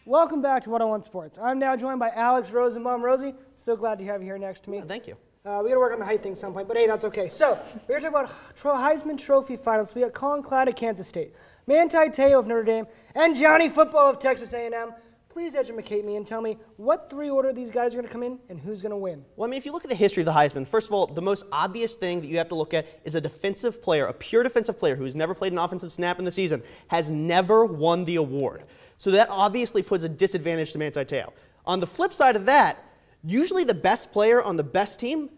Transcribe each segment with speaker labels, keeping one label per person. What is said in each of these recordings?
Speaker 1: Welcome back to 101 Sports. I'm now joined by Alex Rosenbaum. Rosie, so glad to have you here next to me.
Speaker 2: Thank you.
Speaker 1: We got to work on the height thing at some point, but hey, that's okay. So, we're going to talk about Heisman Trophy finals. We got Colin Klein of Kansas State, Manti Te'o of Notre Dame, and Johnny Football of Texas A&M. Please educate me and tell me what three order these guys are going to come in and who's going to win.
Speaker 2: Well, I mean, if you look at the history of the Heisman, first of all, the most obvious thing that you have to look at is a defensive player, a pure defensive player who's never played an offensive snap in the season, has never won the award. So that obviously puts a disadvantage to Manti Te'o. On the flip side of that, usually the best player on the best team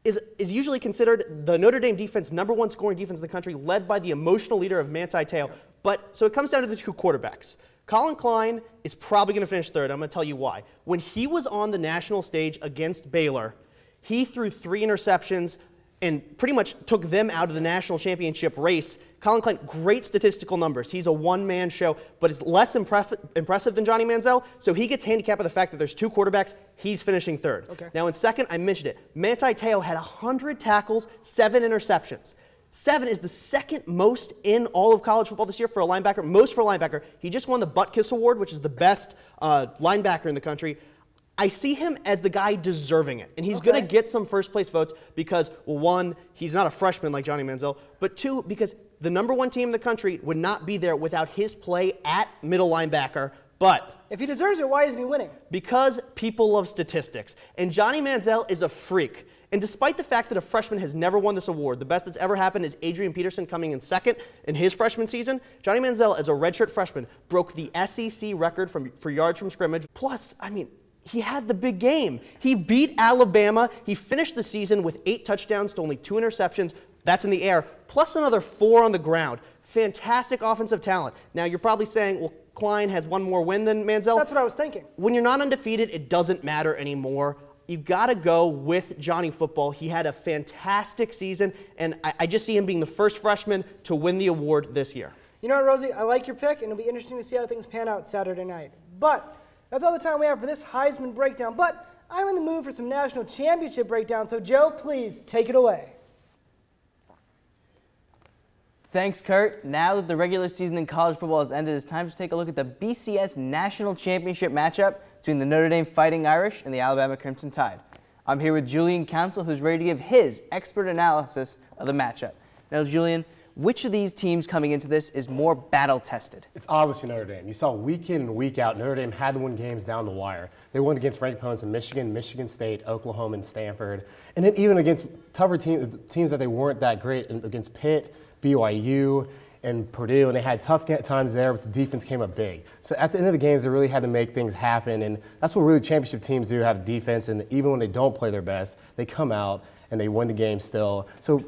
Speaker 2: is usually considered the Notre Dame defense, #1 scoring defense in the country, led by the emotional leader of Manti Te'o. But so it comes down to the two quarterbacks. Colin Klein is probably going to finish third. I'm going to tell you why. When he was on the national stage against Baylor, he threw 3 interceptions and pretty much took them out of the national championship race. Colin Klein, great statistical numbers. He's a one-man show, but it's less impressive than Johnny Manziel, so he gets handicapped by the fact that there's 2 quarterbacks. He's finishing third.
Speaker 1: Okay.
Speaker 2: Now, in second, I mentioned it. Manti Te'o had 100 tackles, 7 interceptions. 7 is the second most in all of college football this year for a linebacker, most for a linebacker. He just won the Butkus Award, which is the best linebacker in the country. I see him as the guy deserving it, and he's going to get some first-place votes because, well, 1, he's not a freshman like Johnny Manziel, but 2, because the #1 team in the country would not be there without his play at middle linebacker. But
Speaker 1: if he deserves it, why isn't he winning?
Speaker 2: Because people love statistics, and Johnny Manziel is a freak. And despite the fact that a freshman has never won this award, the best that's ever happened is Adrian Peterson coming in second in his freshman season. Johnny Manziel, as a redshirt freshman, broke the SEC record for yards from scrimmage. Plus, I mean, he had the big game. He beat Alabama. He finished the season with 8 touchdowns to only 2 interceptions. That's in the air, plus another 4 on the ground. Fantastic offensive talent. Now, you're probably saying, well, Klein has 1 more win than Manziel.
Speaker 1: That's what I was thinking.
Speaker 2: When you're not undefeated, it doesn't matter anymore. You got to go with Johnny Football. He had a fantastic season, and I just see him being the first freshman to win the award this year.
Speaker 1: You know what, Rosie? I like your pick, and it'll be interesting to see how things pan out Saturday night. But that's all the time we have for this Heisman breakdown. But I'm in the mood for some national championship breakdown, so Joe, please take it away.
Speaker 3: Thanks, Kurt. Now that the regular season in college football has ended, it's time to take a look at the BCS National Championship matchup between the Notre Dame Fighting Irish and the Alabama Crimson Tide. I'm here with Julian Council, who's ready to give his expert analysis of the matchup. Now, Julian, which of these teams coming into this is more battle-tested?
Speaker 4: It's obviously Notre Dame. You saw week in and week out, Notre Dame had to win games down the wire. They won against ranked opponents in Michigan, Michigan State, Oklahoma, and Stanford. And then even against tougher teams that they weren't that great, against Pitt, BYU, and Purdue, and they had tough times there, but the defense came up big. So at the end of the games, they really had to make things happen, and that's what really championship teams do, have defense, and even when they don't play their best, they come out and they win the game still. So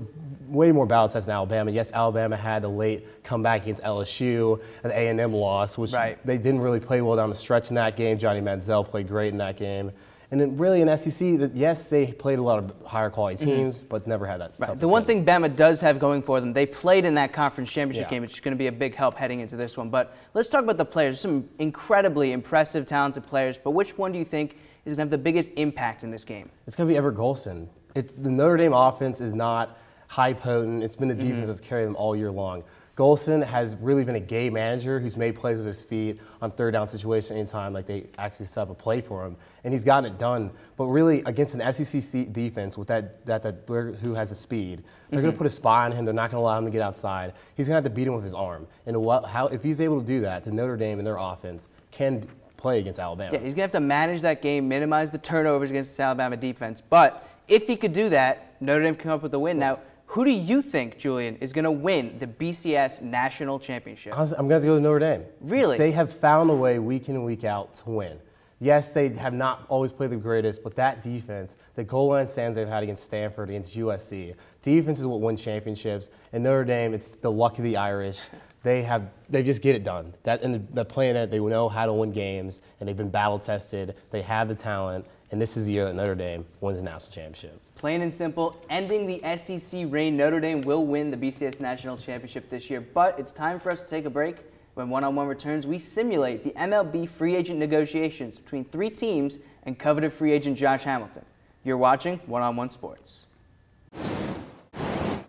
Speaker 4: way more battle tested than Alabama. Yes, Alabama had a late comeback against LSU, an A&M loss, which they didn't really play well down the stretch in that game. Johnny Manziel played great in that game. And then really in SEC, yes, they played a lot of higher quality teams, but never had that tough.
Speaker 3: The one thing Bama does have going for them, they played in that conference championship game, which is going to be a big help heading into this one. But let's talk about the players. Some incredibly impressive, talented players, but which one do you think is going to have the biggest impact in this game?
Speaker 4: It's going to be Everett Golson. The Notre Dame offense is not high potent. It's been the defense that's carried them all year long. Golson has really been a game manager who's made plays with his feet on third down situations anytime like they actually set up a play for him, and he's gotten it done. But really, against an SEC defense with who has the speed, they're going to put a spy on him. They're not going to allow him to get outside. He's going to have to beat him with his arm. And if he's able to do that, then Notre Dame and their offense can play against Alabama.
Speaker 3: Yeah, he's going to have to manage that game, minimize the turnovers against this Alabama defense. But if he could do that, Notre Dame can come up with a win. Now, who do you think, Julian, is going to win the BCS National Championship?
Speaker 4: Honestly, I'm going to go to Notre Dame.
Speaker 3: Really?
Speaker 4: They have found a way week in and week out to win. Yes, they have not always played the greatest, but that defense, the goal line stands they've had against Stanford, against USC, defense is what wins championships. And Notre Dame, it's the luck of the Irish. They just get it done. And they're playing it. They know how to win games, and they've been battle tested. They have the talent, and this is the year that Notre Dame wins the national championship.
Speaker 3: Plain and simple, ending the SEC reign, Notre Dame will win the BCS National Championship this year. But it's time for us to take a break. When One-on-One returns, we simulate the MLB free agent negotiations between 3 teams and coveted free agent Josh Hamilton. You're watching One-on-One Sports.